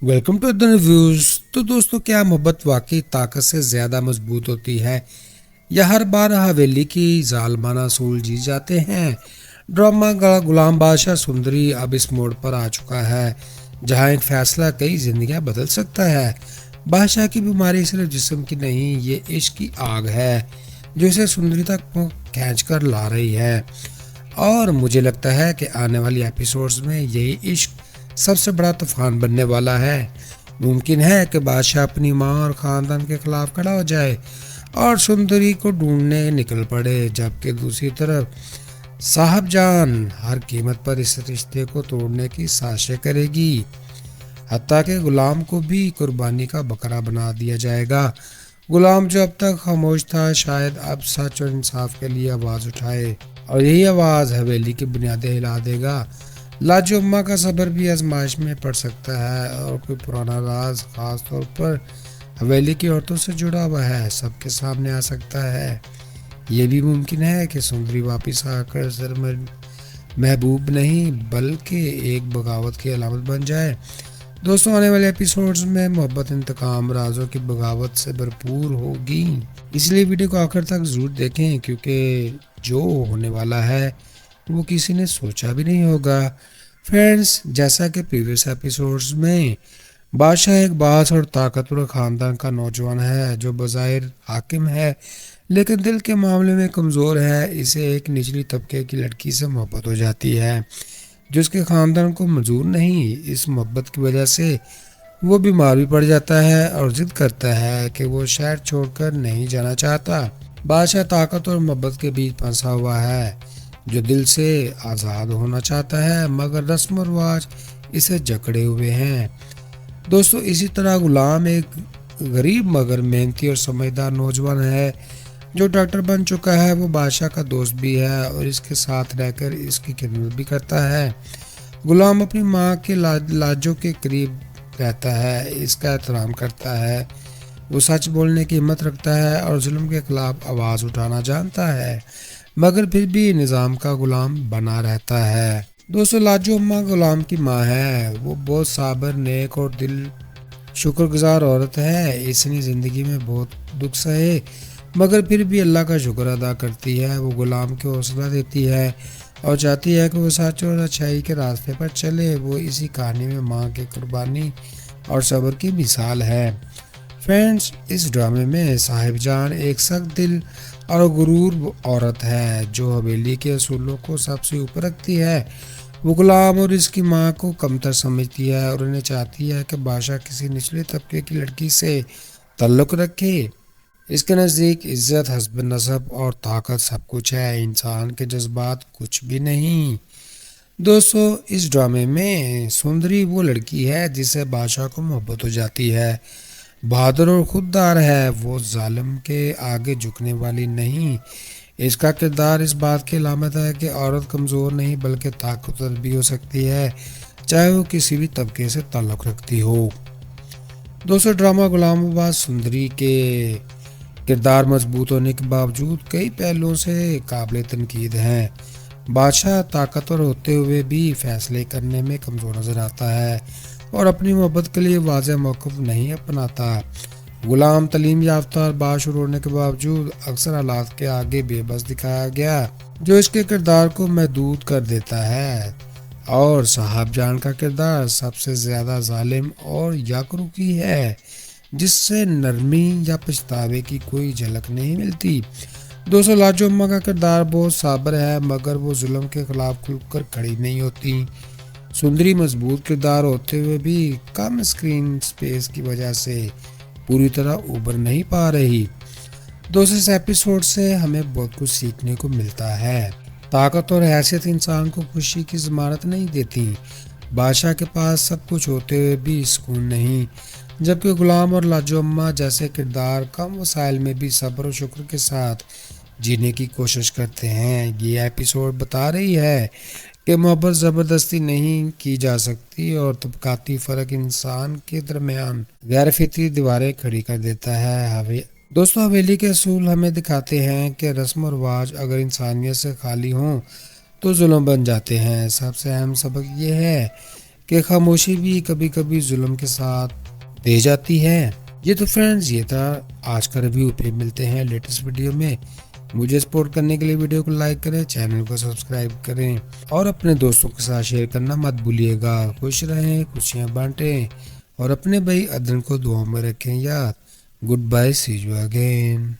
Welcome to the reviews. तो दोस्तों, क्या मोहब्बत वाकई ताकत से ज़्यादा मजबूत होती है या हर बार हवेली की जालमाना असूल जीत जाते हैं? ड्रामा गुलाम बादशाह सुंदरी अब इस मोड़ पर आ चुका है जहां एक फैसला कई जिंदगियां बदल सकता है। बादशाह की बीमारी सिर्फ जिस्म की नहीं, ये इश्क की आग है जो इसे सुंदरी तक खींच कर ला रही है। और मुझे लगता है कि आने वाली एपिसोड्स में यही इश्क सबसे बड़ा तूफान बनने वाला है। मुमकिन है कि बादशाह अपनी माँ और ख़ानदान के खिलाफ खड़ा हो जाए और सुंदरी को ढूंढने निकल पड़े, जबकि दूसरी तरफ साहबजान हर कीमत पर इस रिश्ते को तोड़ने की साजिशें करेगी। हत्ता के गुलाम को भी कुर्बानी का बकरा बना दिया जाएगा। गुलाम जो अब तक खामोश था, शायद अब सच और इंसाफ के लिए आवाज़ उठाए और यही आवाज़ हवेली की बुनियादें हिला देगा। लाजो अम्मा का सब्र भी आजमाइश में पड़ सकता है और कोई पुराना राज खास तौर पर हवेली की औरतों से जुड़ा हुआ है सबके सामने आ सकता है। ये भी मुमकिन है कि सुंदरी वापस आकर सिर्फ महबूब नहीं बल्कि एक बगावत की अलामत बन जाए। दोस्तों, आने वाले एपिसोड्स में मोहब्बत, इंतकाम, राजों की बगावत से भरपूर होगी, इसलिए वीडियो को आखिर तक ज़रूर देखें क्योंकि जो होने वाला है वो किसी ने सोचा भी नहीं होगा। फ्रेंड्स, जैसा कि प्रीवियस एपिसोड्स में बादशाह एक बास और ताकतवर ख़ानदान का नौजवान है जो बज़ाहिर हाकिम है लेकिन दिल के मामले में कमज़ोर है। इसे एक निचली तबके की लड़की से मोहब्बत हो जाती है जो उसके ख़ानदान को मंजूर नहीं। इस मोहब्बत की वजह से वो बीमार भी पड़ जाता है और ज़िद करता है कि वो शहर छोड़कर नहीं जाना चाहता। बादशाह ताकत और मोहब्बत के बीच फंसा हुआ है जो दिल से आज़ाद होना चाहता है मगर रस्म और रिवाज इसे जकड़े हुए हैं। दोस्तों, इसी तरह गुलाम एक गरीब मगर मेहनती और समझदार नौजवान है जो डॉक्टर बन चुका है। वो बादशाह का दोस्त भी है और इसके साथ रहकर इसकी खिदमत भी करता है। गुलाम अपनी माँ के लाजों के करीब रहता है, इसका एहतराम करता है, वो सच बोलने की हिम्मत रखता है और जुल्म के खिलाफ आवाज़ उठाना जानता है मगर फिर भी निज़ाम का गुलाम बना रहता है। दोस्तों, लाजो अम्मा गुलाम की माँ है। वो बहुत साबर, नेक और दिल शुक्रगुजार औरत है। इसने ज़िंदगी में बहुत दुख सहे मगर फिर भी अल्लाह का शुक्र अदा करती है। वो गुलाम को हौसला देती है और चाहती है कि वो सच और अच्छाई के रास्ते पर चले। वो इसी कहानी में माँ की कुर्बानी और सब्र की मिसाल है। फ्रेंड्स, इस ड्रामे में साहिबजान एक सख्त दिल और गुरूर औरत है जो हवेली के असूलों को सबसे ऊपर रखती है। वो गुलाम और इसकी माँ को कमतर समझती है और उन्हें चाहती है कि बादशाह किसी निचले तबके की लड़की से ताल्लुक़ रखे। इसके नज़दीक इज्जत, हस्ब नसब और ताकत सब कुछ है, इंसान के जज्बात कुछ भी नहीं। दोस्तों, इस ड्रामे में सुंदरी वो लड़की है जिसे बादशाह को मोहब्बत हो जाती है। बहादुर और खुददार है, वो जालिम के आगे झुकने वाली नहीं। इसका किरदार इस बात की अलामत है कि औरत कमज़ोर नहीं बल्कि ताकतवर भी हो सकती है, चाहे वो किसी भी तबके से ताल्लुक़ रखती हो। दोस्तों, ड्रामा गुलाम सुंदरी के किरदार मजबूत होने के बावजूद कई पहलुओं से काबिल तनकीद हैं। बादशाह ताकतवर होते हुए भी फैसले करने में कमज़ोर नज़र आता है और अपनी मोहब्बत के लिए वाज़ेह मौक़िफ़ नहीं अपनाता। गुलाम तालीम याफ्ता और बाशऊर होने के बावजूद अक्सर हालात के आगे बेबस दिखाया गया जो इसके किरदार को महदूद कर देता है। और साहबजान का किरदार सबसे ज़्यादा जालिम और याकरूकी है जिससे नरमी या पछतावे की कोई झलक नहीं मिलती। दोस्तों, लाजो अम्मा का किरदार बहुत साबर है मगर वो जुल्म के खिलाफ खुलकर खड़ी नहीं होती। सुंदरी मजबूत किरदार होते हुए भी कम स्क्रीन स्पेस की वजह से पूरी तरह उभर नहीं पा रही। दोस्तों, इस एपिसोड से हमें बहुत कुछ सीखने को मिलता है। ताकत और हैसियत इंसान को खुशी की ज़मानत नहीं देती। बादशाह के पास सब कुछ होते हुए भी सुकून नहीं, जबकि गुलाम और लाजो अम्मा जैसे किरदार कम वसाइल में भी सब्र और शुक्र के साथ जीने की कोशिश करते हैं। ये एपिसोड बता रही है कि मोहब्बत ज़बरदस्ती नहीं की जा सकती और तबकाती फ़र्क इंसान के दरमियान गैर फितरी दीवारें खड़ी कर देता है। दोस्तों, हवेली के असूल हमें दिखाते हैं कि रस्म और रिवाज अगर इंसानियत से खाली हों तो जुल्म बन जाते हैं। सबसे अहम सबक ये है کہ خاموشی بھی کبھی کبھی ظلم کے ساتھ دے جاتی ہے۔ یہ تو فرینڈز یہ تھا آج کا ریویو، پہ ملتے ہیں لیٹسٹ ویڈیو میں۔ مجھے سپورٹ کرنے کے لیے ویڈیو کو لائک کریں، چینل کو سبسکرائب کریں اور اپنے دوستوں کے ساتھ شیئر کرنا مت بھولیے گا۔ خوش رہیں، خوشیاں بانٹیں اور اپنے بھائی عدن کو دعاؤں میں رکھیں یاد۔ Goodbye, see you again.